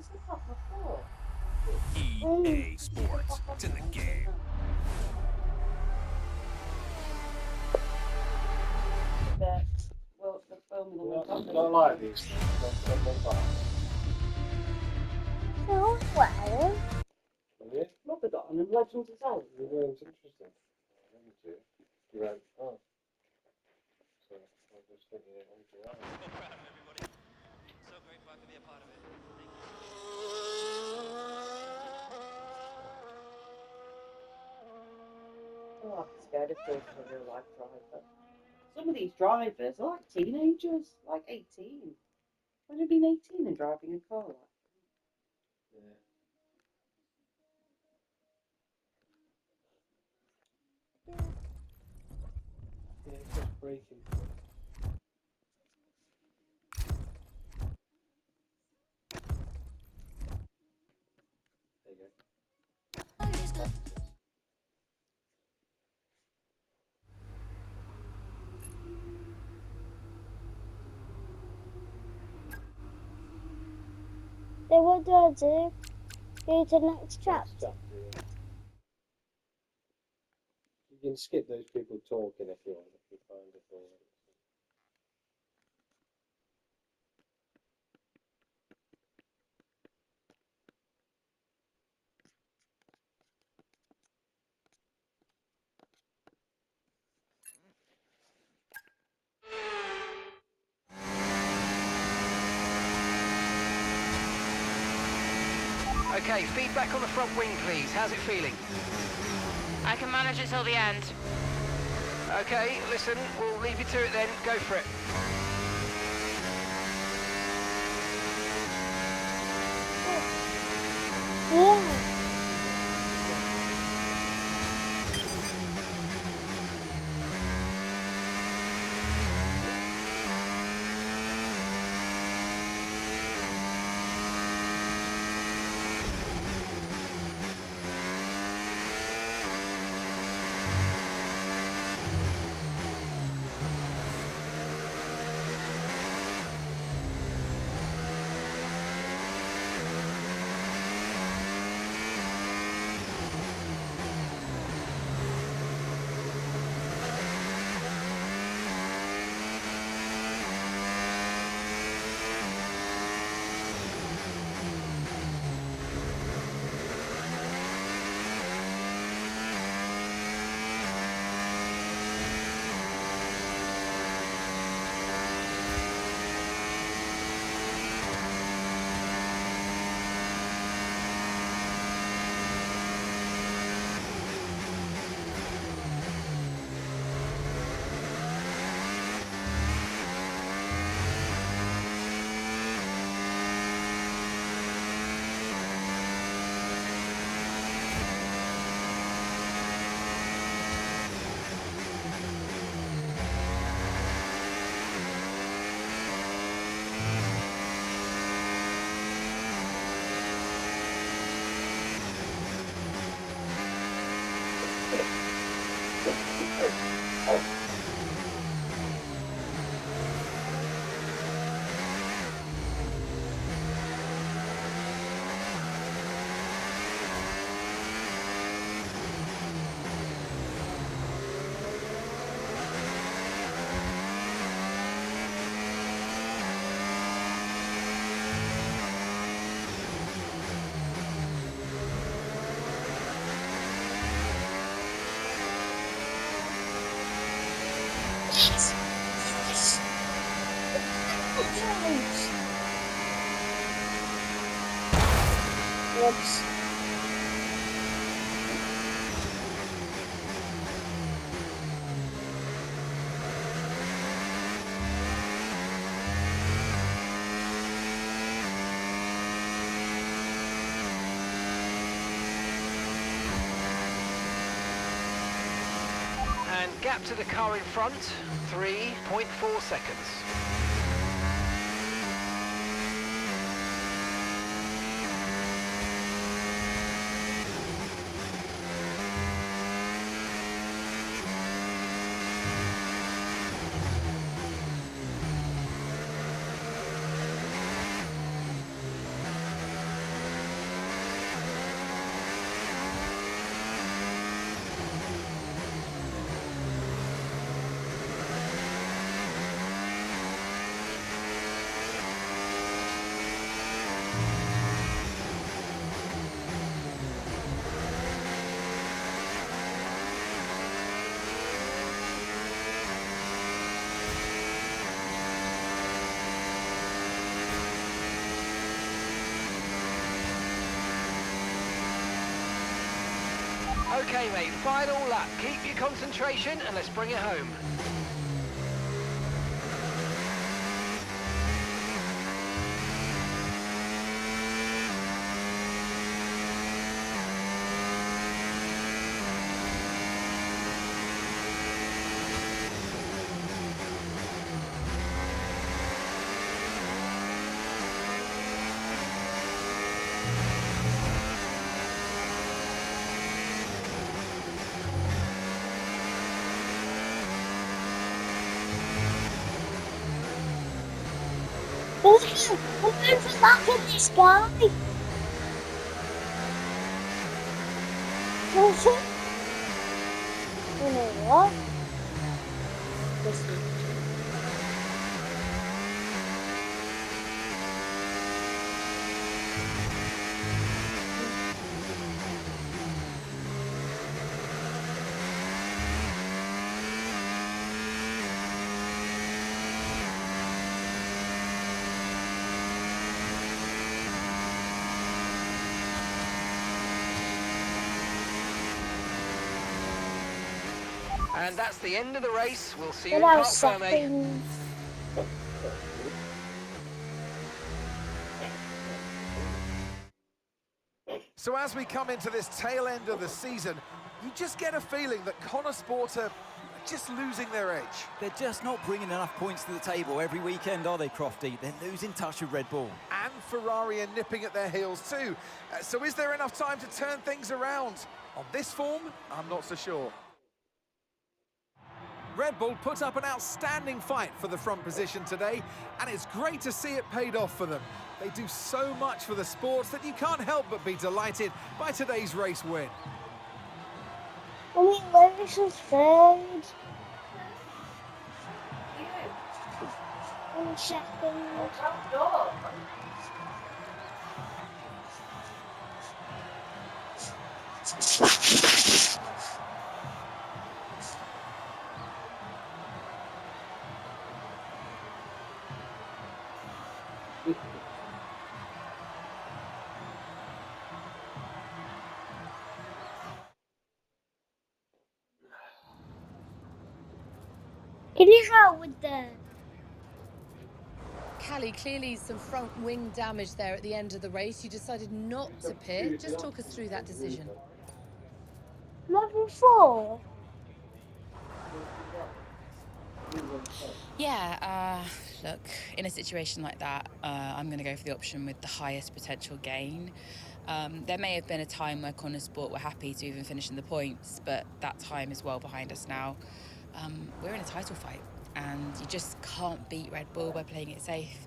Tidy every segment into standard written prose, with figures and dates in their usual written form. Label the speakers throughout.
Speaker 1: slip off my foot.
Speaker 2: EA Sports to the game.
Speaker 1: But, well, the film with
Speaker 3: I
Speaker 1: the
Speaker 3: don't like these.
Speaker 4: No, well.
Speaker 3: Yeah?
Speaker 1: What they got on them? Legends of Zelda.
Speaker 3: It's interesting. You went, oh. So I was just thinking it on to that.
Speaker 5: So proud of everybody. So great fun to be a part of it. Thank you.
Speaker 1: Oh, I'm scared of first a real life driver. Some of these drivers are like teenagers, like 18. Would have been 18 and driving a car like
Speaker 3: Yeah. Yeah, it's just braking. There you go.
Speaker 4: Then what do I do? Go to the next chapter.
Speaker 3: Next chapter, yeah. You can skip those people talking if you want, if you find it boring.
Speaker 5: Okay, feedback on the front wing, please. How's it feeling?
Speaker 6: I can manage it till the end.
Speaker 5: Okay, listen, we'll leave you to it then. Go for it.
Speaker 4: Yeah. Whoops.
Speaker 5: And gap to the car in front, 3.4 seconds. Okay, mate, final lap. Keep your concentration and let's bring it home.
Speaker 4: Look, I'm overlapping this guy. You know what? Listen.
Speaker 5: And that's the end of the race. We'll see you
Speaker 4: But
Speaker 5: in
Speaker 4: I
Speaker 5: Park
Speaker 4: was
Speaker 5: Ferme.
Speaker 4: second.
Speaker 7: So as we come into this tail end of the season, you just get a feeling that Connor Sport are just losing their edge.
Speaker 8: They're just not bringing enough points to the table every weekend, are they, Crofty? They're losing touch with Red Bull.
Speaker 7: And Ferrari are nipping at their heels too. So is there enough time to turn things around? On this form, I'm not so sure. Red Bull put up an outstanding fight for the front position today, and it's great to see it paid off for them. They do so much for the sports that you can't help but be delighted by today's race win.
Speaker 4: I mean, Lewis was third. And second. Can you help with the...
Speaker 9: Callie, clearly some front wing damage there at the end of the race. You decided not to pit. Just talk us through that decision.
Speaker 4: Level 4?
Speaker 6: Yeah, look, in a situation like that, I'm going to go for the option with the highest potential gain. There may have been a time where Connor Sport were happy to even finish in the points, but that time is well behind us now. We're in a title fight, and you just can't beat Red Bull by playing it safe.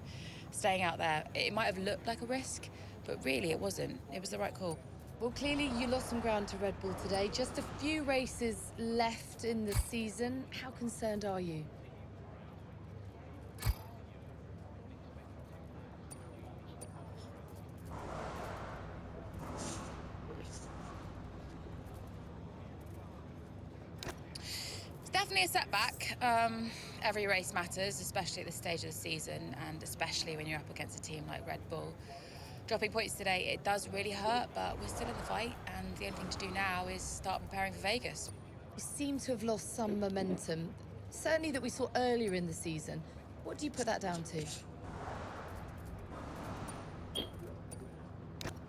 Speaker 6: Staying out there, it might have looked like a risk, but really it wasn't. It was the right call.
Speaker 9: Well, clearly you lost some ground to Red Bull today. Just a few races left in the season. How concerned are you?
Speaker 6: It's definitely a setback. Every race matters, especially at this stage of the season, and especially when you're up against a team like Red Bull. Dropping points today, it does really hurt, but we're still in the fight, and the only thing to do now is start preparing for Vegas.
Speaker 9: You seem to have lost some momentum, certainly that we saw earlier in the season. What do you put that down to?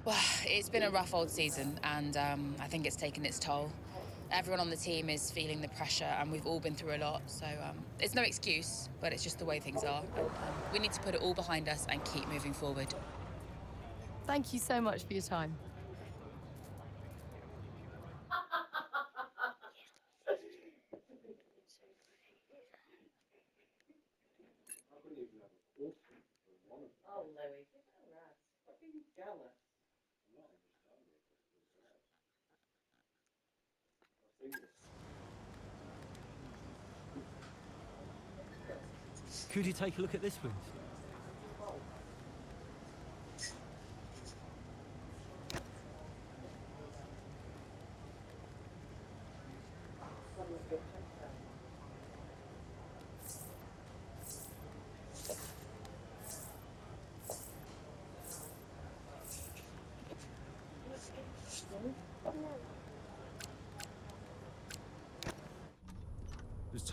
Speaker 6: Well, it's been a rough old season, and I think it's taken its toll. Everyone on the team is feeling the pressure, and we've all been through a lot, so it's no excuse, but it's just the way things are. And, we need to put it all behind us and keep moving forward.
Speaker 9: Thank you so much for your time.
Speaker 1: Oh, Louis, give her a rest. Stop being jealous.
Speaker 8: Could you take a look at this, please?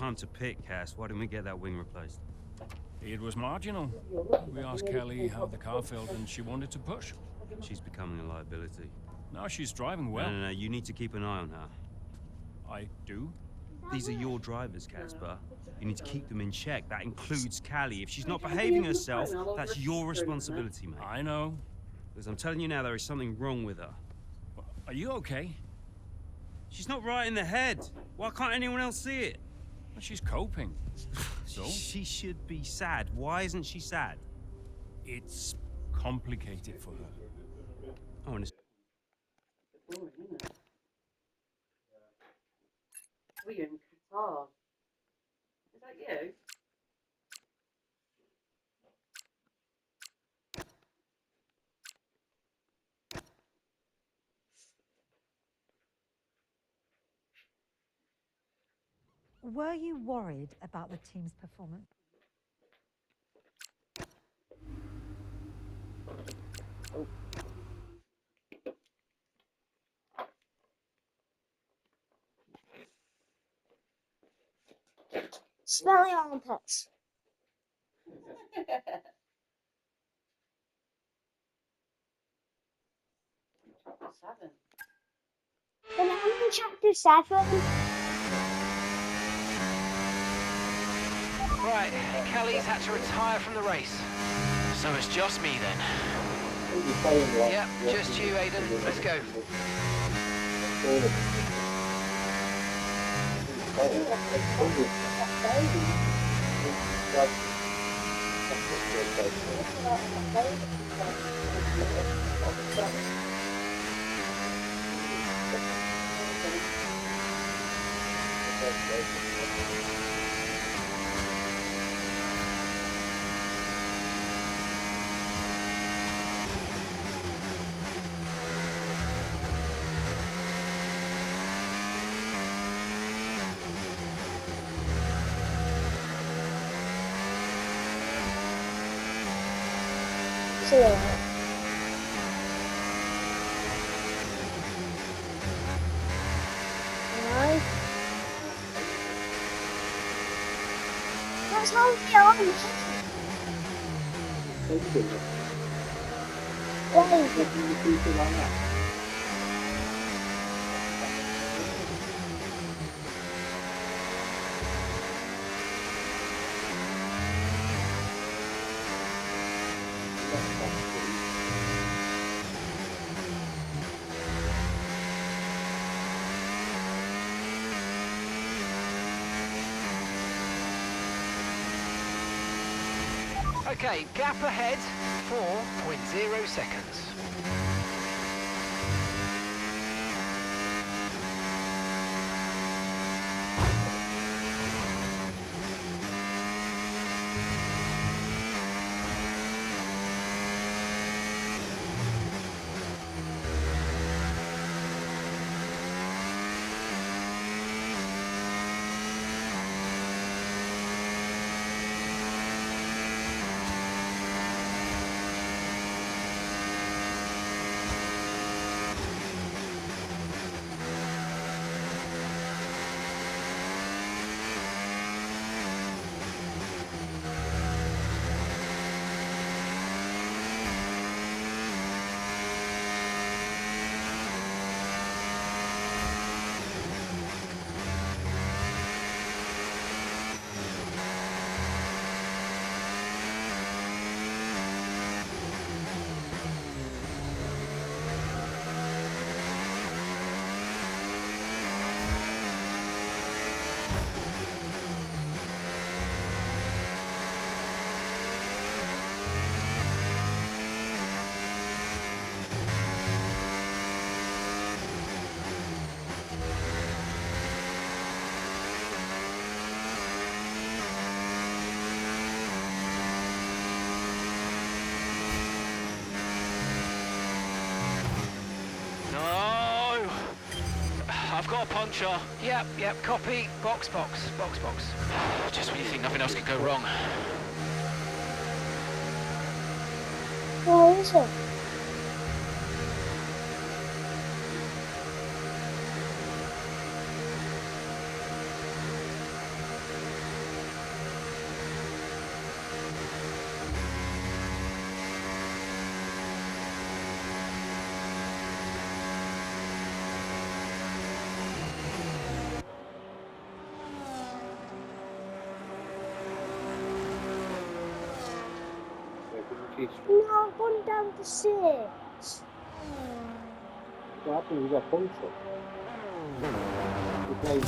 Speaker 10: time to pick, Cass. Why didn't we get that wing replaced?
Speaker 11: It was marginal. We asked Kelly how the car felt and she wanted to push.
Speaker 10: She's becoming a liability.
Speaker 11: Now she's driving well.
Speaker 10: No, you need to keep an eye on her.
Speaker 11: I do?
Speaker 10: These are your drivers, Casper. You need to keep them in check. That includes Callie. If she's not behaving herself, that's your responsibility, mate.
Speaker 11: I know.
Speaker 10: Because I'm telling you now, there is something wrong with her.
Speaker 11: Are you okay?
Speaker 10: She's not right in the head. Why can't anyone else see it?
Speaker 11: Well, she's coping. So?
Speaker 10: She should be sad. Why isn't she sad?
Speaker 11: It's complicated for her.
Speaker 10: Oh, and it's...
Speaker 1: Boring, isn't it? Were you in Qatar? Is that you?
Speaker 12: Were you worried about the team's performance?
Speaker 4: Smelly armpits.
Speaker 1: Chapter 7.
Speaker 4: Then I'm in chapter 7.
Speaker 5: Right, Kelly's had to retire from the race. So it's just me then. Yep, just you, Aiden. Let's go.
Speaker 4: See you later. Nice. That's how we are. Why?
Speaker 5: Okay, gap ahead, 4.0 seconds. I've got a puncture. Yep, copy. Box. Just when you think nothing else could go wrong.
Speaker 4: Where is it? No, I've gone down to 6.
Speaker 3: What happened? You got punctured. You played.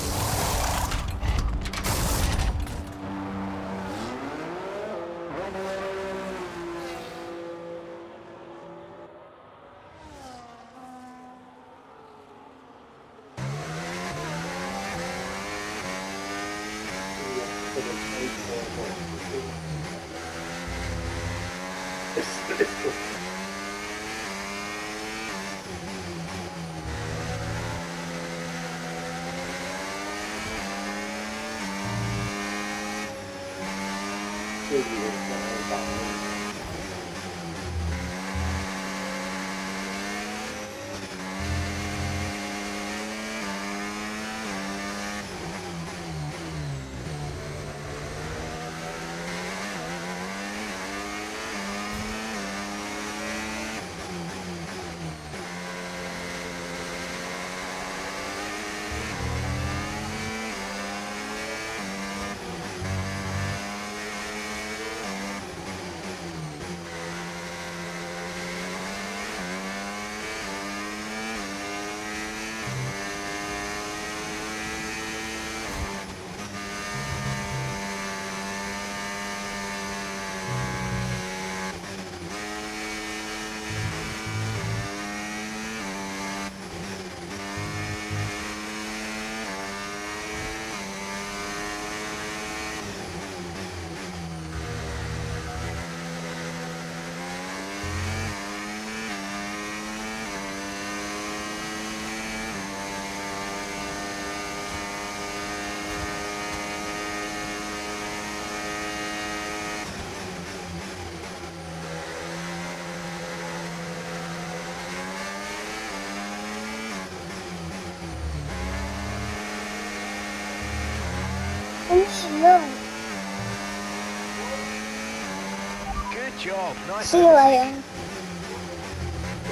Speaker 5: Good job. Nice.
Speaker 4: See you later.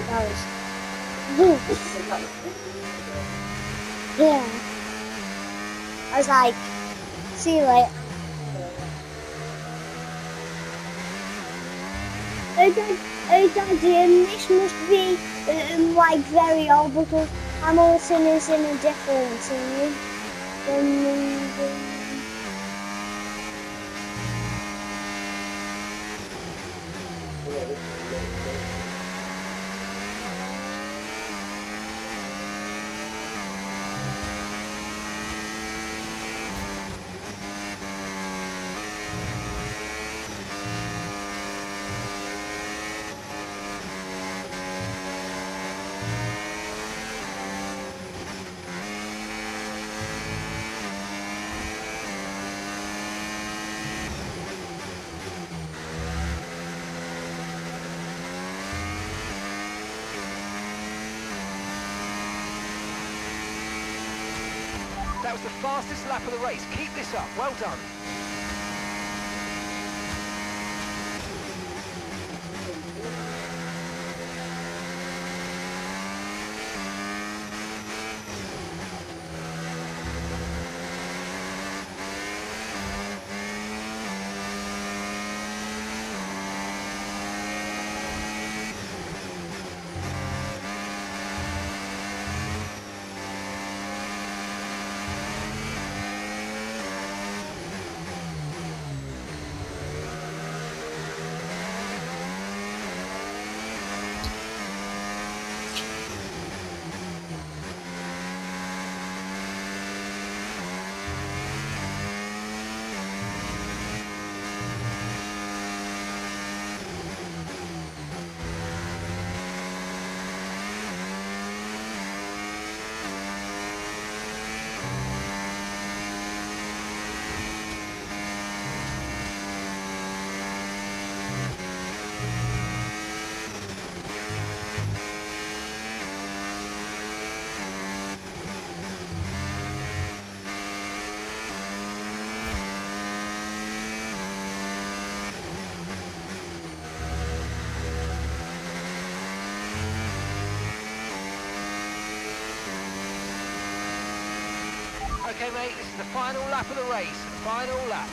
Speaker 4: Guys. Yeah. I was like, see you later. Oh, Daddy, and this must be like very old because Hamilton is in a different team.
Speaker 5: That was the fastest lap of the race. Keep this up. Well done. Okay, mate, this is the final lap of the race. Final lap.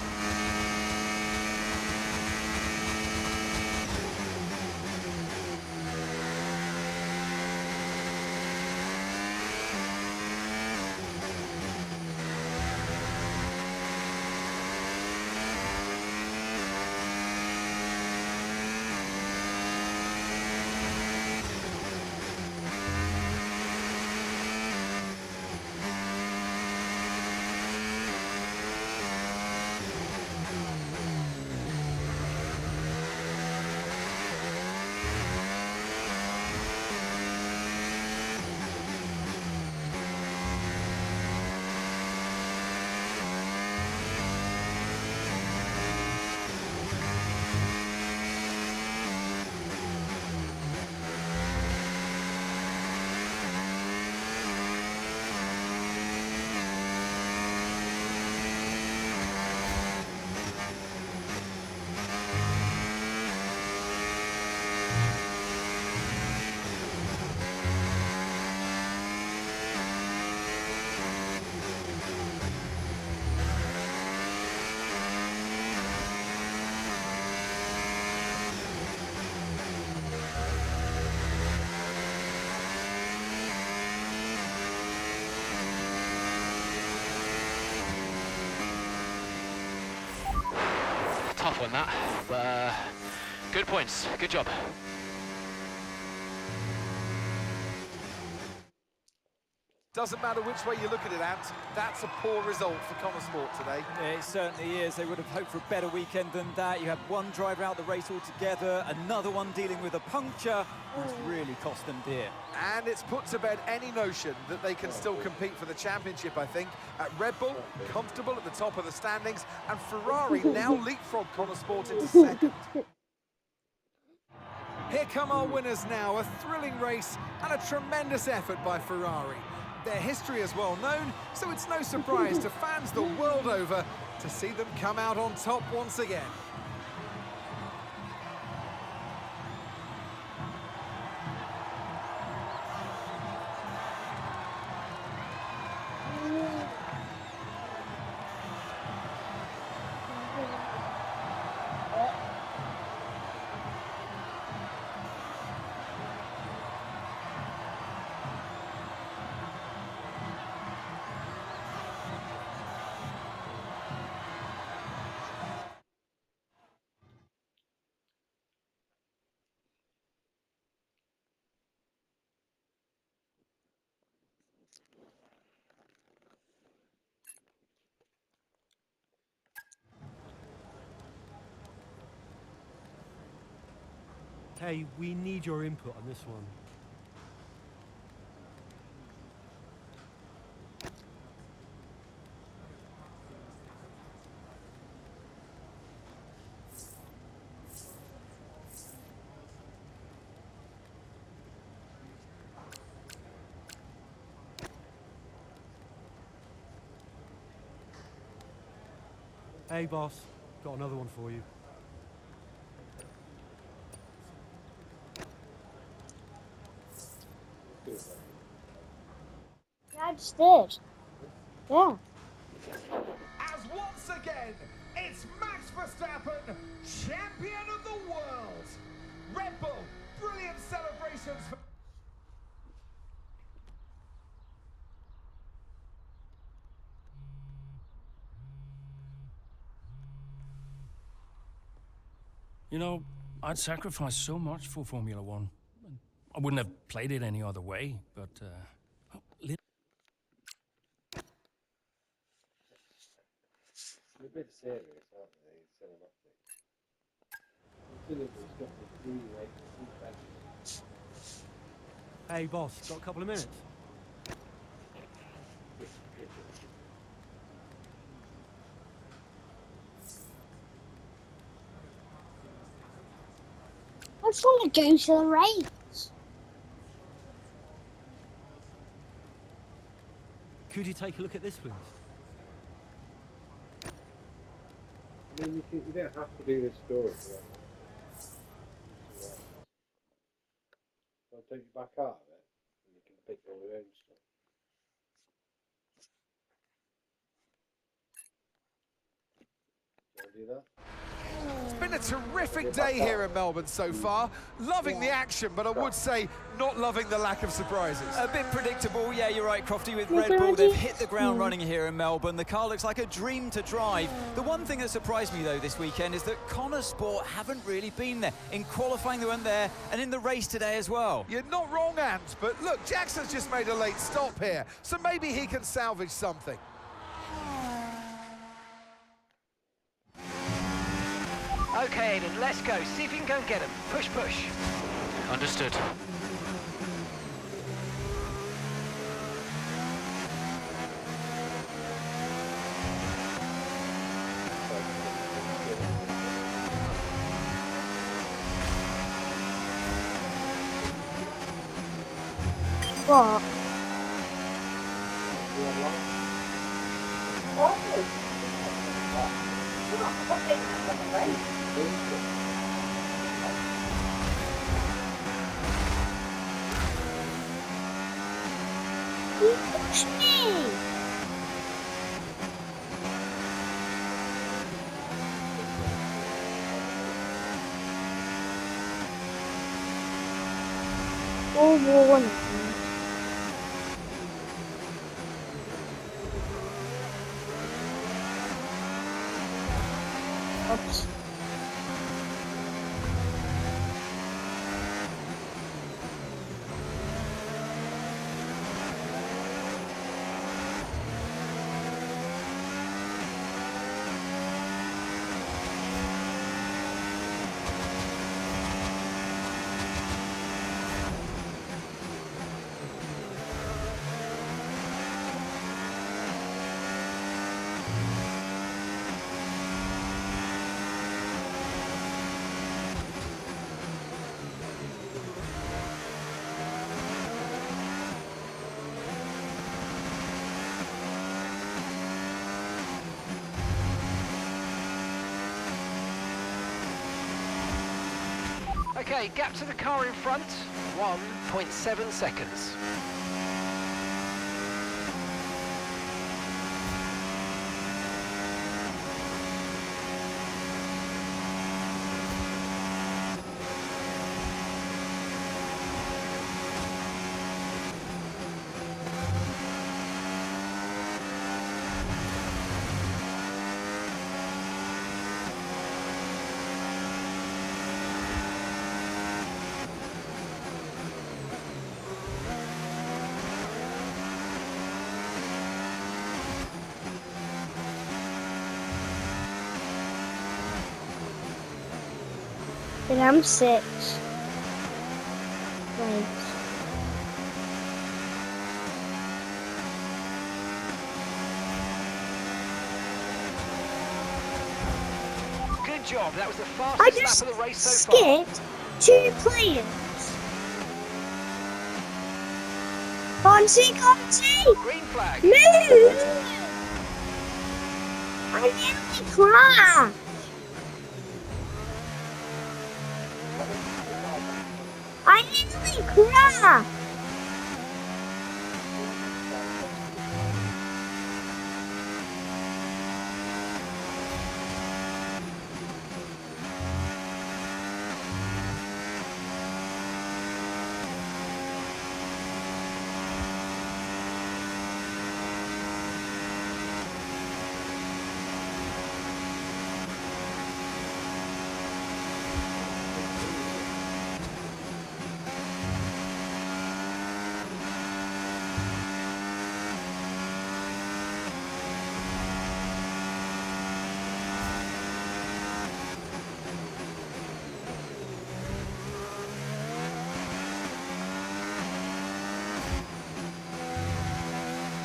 Speaker 5: tough one, that. But good points. Good job.
Speaker 7: Doesn't matter which way you look at it, Ant. That's a poor result for Connor Sport today.
Speaker 8: Yeah, it certainly is. They would have hoped for a better weekend than that. You had one driver out the race altogether, another one dealing with a puncture. That's really cost them dear.
Speaker 7: And it's put to bed any notion that they can still compete for the championship, I think. At Red Bull, comfortable at the top of the standings, and Ferrari now leapfrog Connor Sport into second. Here come our winners now, a thrilling race and a tremendous effort by Ferrari. Their history is well known, so it's no surprise to fans the world over to see them come out on top once again.
Speaker 13: Hey, we need your input on this one. Hey, boss. Got another one for you.
Speaker 4: Yeah, I just did. Yeah.
Speaker 7: As once again, it's Max Verstappen, champion of the world. Red Bull, brilliant celebrations for...
Speaker 11: You know, I'd sacrifice so much for Formula One. I wouldn't have played it any other way, but
Speaker 3: They're a bit serious, aren't they? Cinematic.
Speaker 13: Hey, boss. Got a couple of minutes?
Speaker 4: I just want to go to the race.
Speaker 13: Could you take a look at this, please?
Speaker 3: I mean, you don't have to do this story. Right? I'll take you back out of it, and you can pick all your own stuff. Do you want to do that?
Speaker 7: It's been a terrific day here in Melbourne so far. Loving the action, but I would say not loving the lack of surprises.
Speaker 8: A bit predictable, yeah, you're right, Crofty, with Red Bull. They've hit the ground running here in Melbourne. The car looks like a dream to drive. The one thing that surprised me, though, this weekend is that Connor Sport haven't really been there. In qualifying, they weren't there, and in the race today as well.
Speaker 7: You're not wrong, Ant, but look, Jackson's just made a late stop here, so maybe he can salvage something.
Speaker 5: Okay, Aiden, let's go. See if you can go and get him. Push, push. Understood.
Speaker 4: What? You pushed me! Oh, one. Oops.
Speaker 5: Okay, gap to the car in front, 1.7 seconds.
Speaker 4: And I'm 6. Wait.
Speaker 5: Good job, that was the
Speaker 4: I
Speaker 5: fastest
Speaker 4: just
Speaker 5: lap of the race so far.
Speaker 4: skipped 2 players. Conti!
Speaker 5: Green flag.
Speaker 4: Move! I nearly crashed. I nearly crashed.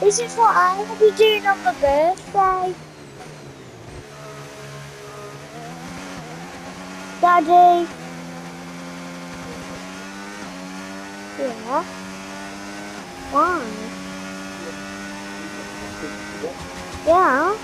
Speaker 4: This is what I will be doing on my birthday. Daddy. Yeah. Why? Yeah.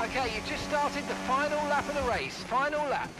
Speaker 5: Okay, you've just started the final lap of the race. Final lap.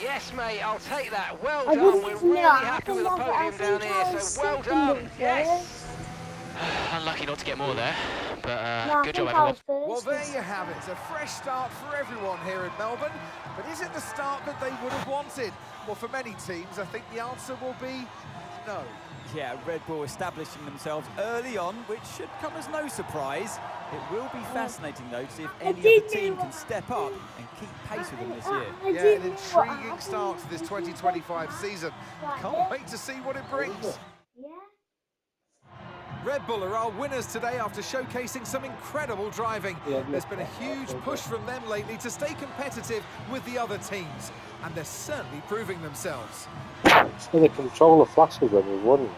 Speaker 5: Yes, mate, I'll take that. Well
Speaker 4: I
Speaker 5: done.
Speaker 4: wouldn't
Speaker 5: We're
Speaker 4: even
Speaker 5: really
Speaker 4: know. I
Speaker 5: happy with
Speaker 4: think
Speaker 5: the
Speaker 4: I
Speaker 5: podium down
Speaker 4: think I
Speaker 5: here,
Speaker 4: was
Speaker 5: so well
Speaker 4: second
Speaker 5: done.
Speaker 4: at
Speaker 5: Yes.
Speaker 4: first.
Speaker 5: Unlucky not to get more there, but
Speaker 4: No, I
Speaker 5: good
Speaker 4: think
Speaker 5: job,
Speaker 4: I
Speaker 5: everyone.
Speaker 4: was first.
Speaker 7: Well, there you have it. A fresh start for everyone here in Melbourne. But is it the start that they would have wanted? Well, for many teams, I think the answer will be no.
Speaker 8: Yeah, Red Bull establishing themselves early on, which should come as no surprise. It will be fascinating, though, to see if any other team can step up and keep pace with them this year.
Speaker 7: Yeah, an intriguing start to this 2025 season. Can't wait to see what it brings.
Speaker 4: Yeah.
Speaker 7: Red Bull are our winners today after showcasing some incredible driving. There's been a huge push from them lately to stay competitive with the other teams, and they're certainly proving themselves.
Speaker 3: So the controller flashes when you're running.